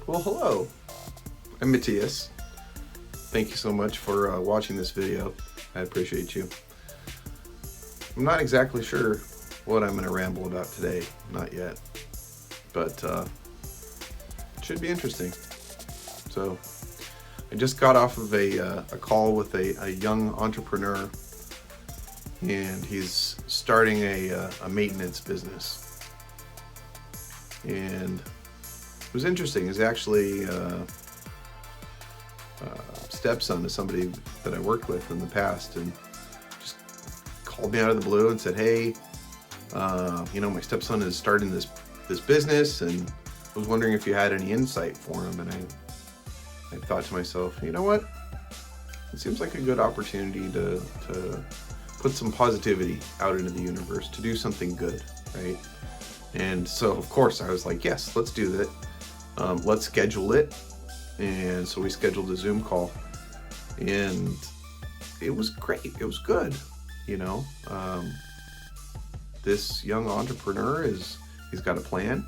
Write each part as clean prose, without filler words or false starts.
Well, hello. I'm Matthias. Thank you so much for watching this video. I appreciate you. I'm not exactly sure what I'm going to ramble about today. Not yet. But it should be interesting. So, I just got off of a call with a young entrepreneur, and he's starting a maintenance business. And it was interesting. He's actually stepson to somebody that I worked with in the past, and just called me out of the blue and said, "Hey, my stepson is starting this business, and I was wondering if you had any insight for him." And I thought to myself, you know what? It seems like a good opportunity to put some positivity out into the universe, to do something good, right? And so, of course, I was like, yes, let's do that. Let's schedule it. And so we scheduled a Zoom call, and it was great. It was good. This young entrepreneur he's got a plan.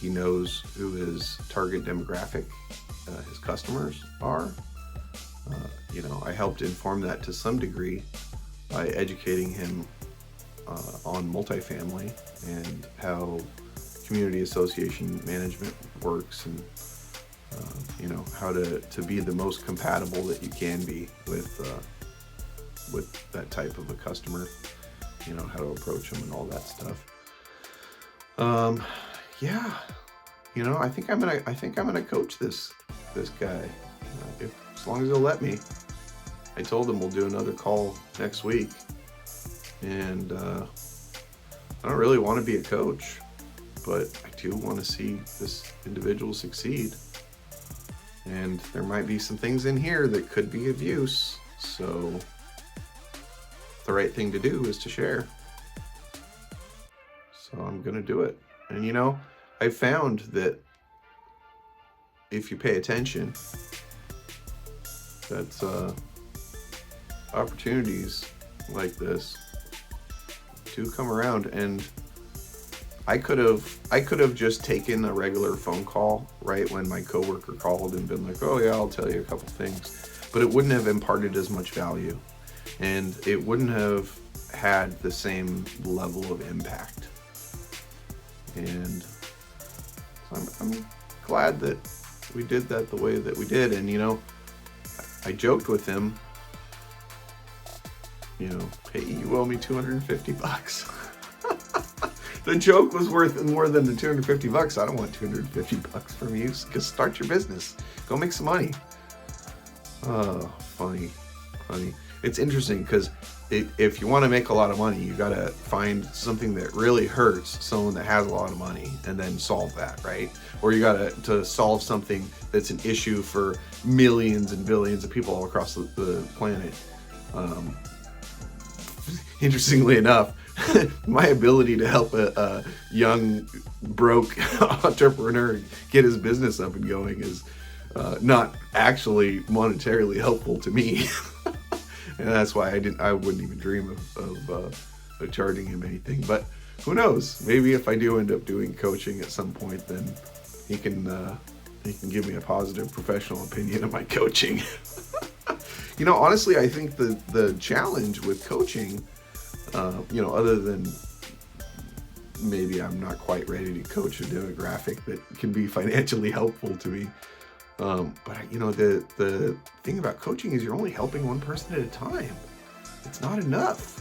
He knows who his target demographic, his customers are. I helped inform that to some degree by educating him on multifamily and how community association management works, and how to be the most compatible that you can be with that type of a customer, how to approach them and all that stuff. I think I'm gonna coach this guy, as long as he'll let me. I told him we'll do another call next week, and I don't really want to be a coach, but I do want to see this individual succeed. And there might be some things in here that could be of use, so the right thing to do is to share. So I'm gonna do it. And I found that if you pay attention, that opportunities like this do come around. And I could have just taken a regular phone call right when my coworker called and been like, "Oh yeah, I'll tell you a couple things," but it wouldn't have imparted as much value, and it wouldn't have had the same level of impact. And so I'm glad that we did that the way that we did. And I joked with him, "Hey, you owe me $250. The joke was worth more than the $250. I don't want $250 from you. Just start your business. Go make some money." Oh, funny. It's interesting because if you want to make a lot of money, you got to find something that really hurts someone that has a lot of money and then solve that, right? Or you got to solve something that's an issue for millions and billions of people all across the planet. Interestingly enough, my ability to help a young broke entrepreneur get his business up and going is not actually monetarily helpful to me. And that's why I wouldn't even dream of charging him anything. But who knows? Maybe if I do end up doing coaching at some point, then he can give me a positive professional opinion of my coaching. Honestly, I think the challenge with coaching, other than maybe I'm not quite ready to coach a demographic that can be financially helpful to me. But the thing about coaching is you're only helping one person at a time. It's not enough.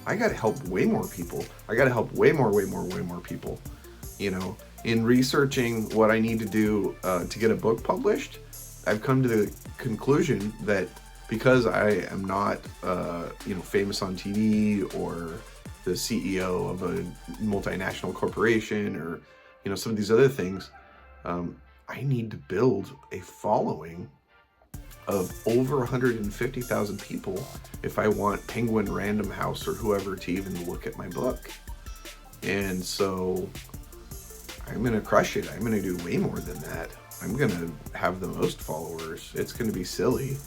I got to help way more people. I got to help way more people. In researching what I need to do to get a book published, I've come to the conclusion that because I am not, famous on TV or the CEO of a multinational corporation or, some of these other things, I need to build a following of over 150,000 people if I want Penguin Random House or whoever to even look at my book. And so I'm going to crush it. I'm going to do way more than that. I'm going to have the most followers. It's going to be silly.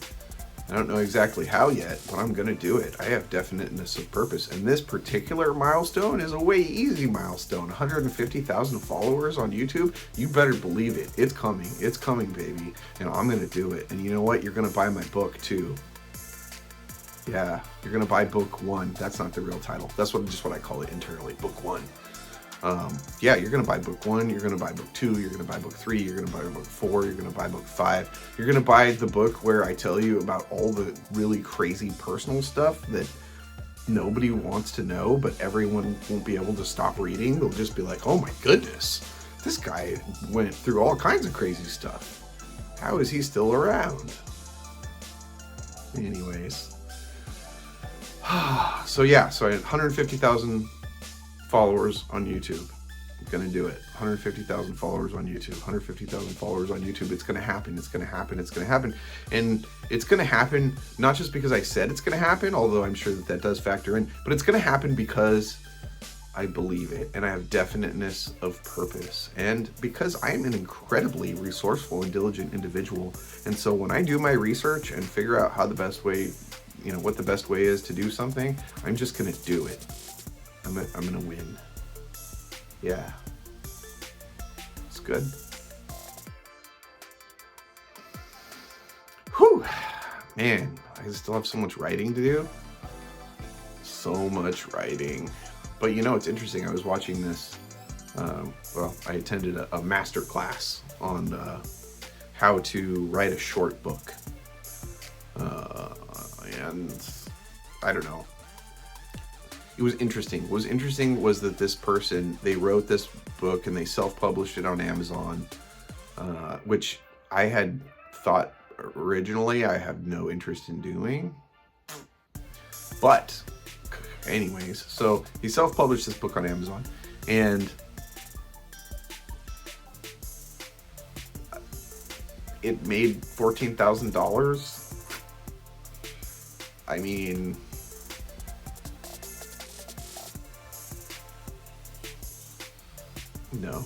I don't know exactly how yet, but I'm gonna do it. I have definiteness of purpose, and this particular milestone is a way easy milestone. 150,000 followers on YouTube. You better believe it. It's coming. It's coming, baby. And I'm gonna do it. And you know what? You're gonna buy my book too. Yeah, you're gonna buy book 1. That's not the real title. That's just what I call it internally, book 1. Yeah, you're gonna buy book 1, you're gonna buy book 2, you're gonna buy book 3, you're gonna buy book 4, you're gonna buy book 5. You're gonna buy the book where I tell you about all the really crazy personal stuff that nobody wants to know, but everyone won't be able to stop reading. They'll just be like, oh my goodness, this guy went through all kinds of crazy stuff. How is he still around? Anyways. So I had 150,000 followers on YouTube. I'm gonna do it. 150,000 followers on YouTube. 150,000 followers on YouTube. It's gonna happen. It's gonna happen. It's gonna happen. And it's gonna happen not just because I said it's gonna happen, although I'm sure that does factor in, but it's gonna happen because I believe it and I have definiteness of purpose, and because I am an incredibly resourceful and diligent individual. And so when I do my research and figure out how the best way, what the best way is to do something, I'm just gonna do it. I'm gonna win. Yeah. It's good. Whew. Man, I still have so much writing to do. So much writing. But it's interesting. I was watching this. I attended a master class on how to write a short book. And I don't know. It was interesting. What was interesting was that this person, they wrote this book and they self-published it on Amazon, which I had thought originally I have no interest in doing. But anyways, so he self-published this book on Amazon, and it made $14,000. I mean, no,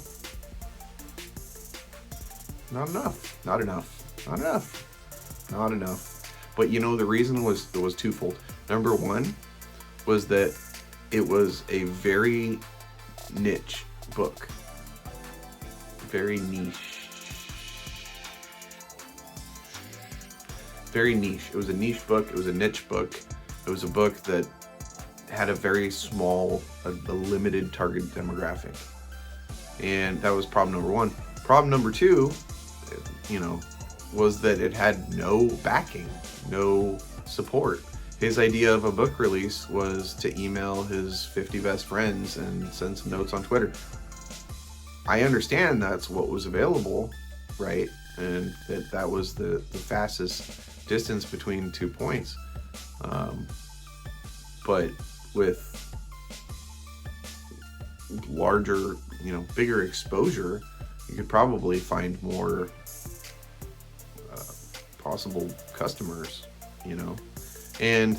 not enough, not enough, not enough, not enough. But the reason was twofold. Number one was that it was a very niche book, very niche, very niche. It was a niche book. It was a niche book. It was a book that had a very small, a limited target demographic. And that was problem number one. Problem number two, was that it had no backing, no support. His idea of a book release was to email his 50 best friends and send some notes on Twitter. I understand that's what was available, right? And that was the fastest distance between 2 points. But with larger, bigger exposure, you could probably find more possible customers, And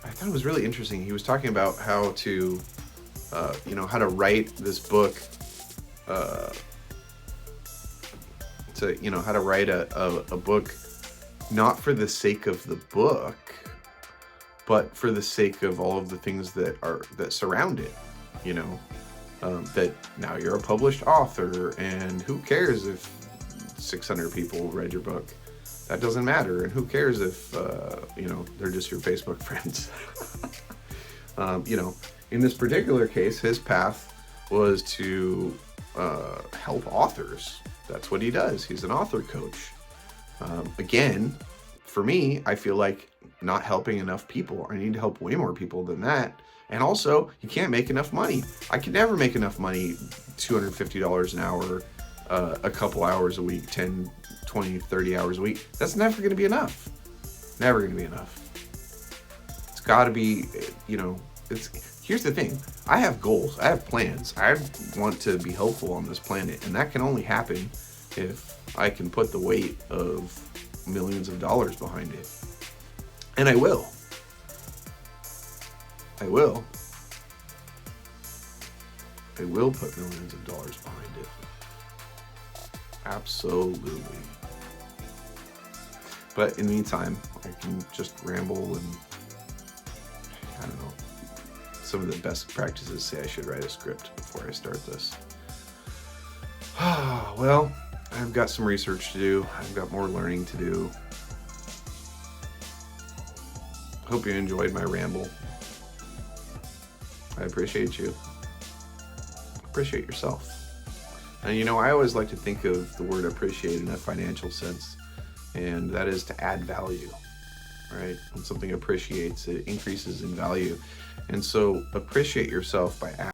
I thought it was really interesting. He was talking about how to, how to write this book, how to write a book, not for the sake of the book, but for the sake of all of the things that surround it, that now you're a published author, and who cares if 600 people read your book? That doesn't matter. And who cares if, they're just your Facebook friends? In this particular case, his path was to help authors. That's what he does. He's an author coach. Again, for me, I feel like not helping enough people. I need to help way more people than that. And also, you can't make enough money. I could never make enough money, $250 an hour, a couple hours a week, 10, 20, 30 hours a week. That's never going to be enough. Never going to be enough. It's got to be, here's the thing. I have goals. I have plans. I want to be helpful on this planet. And that can only happen if I can put the weight of millions of dollars behind it. And I will. I will put millions of dollars behind it. Absolutely. But in the meantime, I can just ramble and, I don't know, some of the best practices say I should write a script before I start this. Well, I've got some research to do. I've got more learning to do. Hope you enjoyed my ramble. I appreciate you. Appreciate yourself. And you know, I always like to think of the word appreciate in a financial sense, and that is to add value, right? When something appreciates, it increases in value. And so appreciate yourself by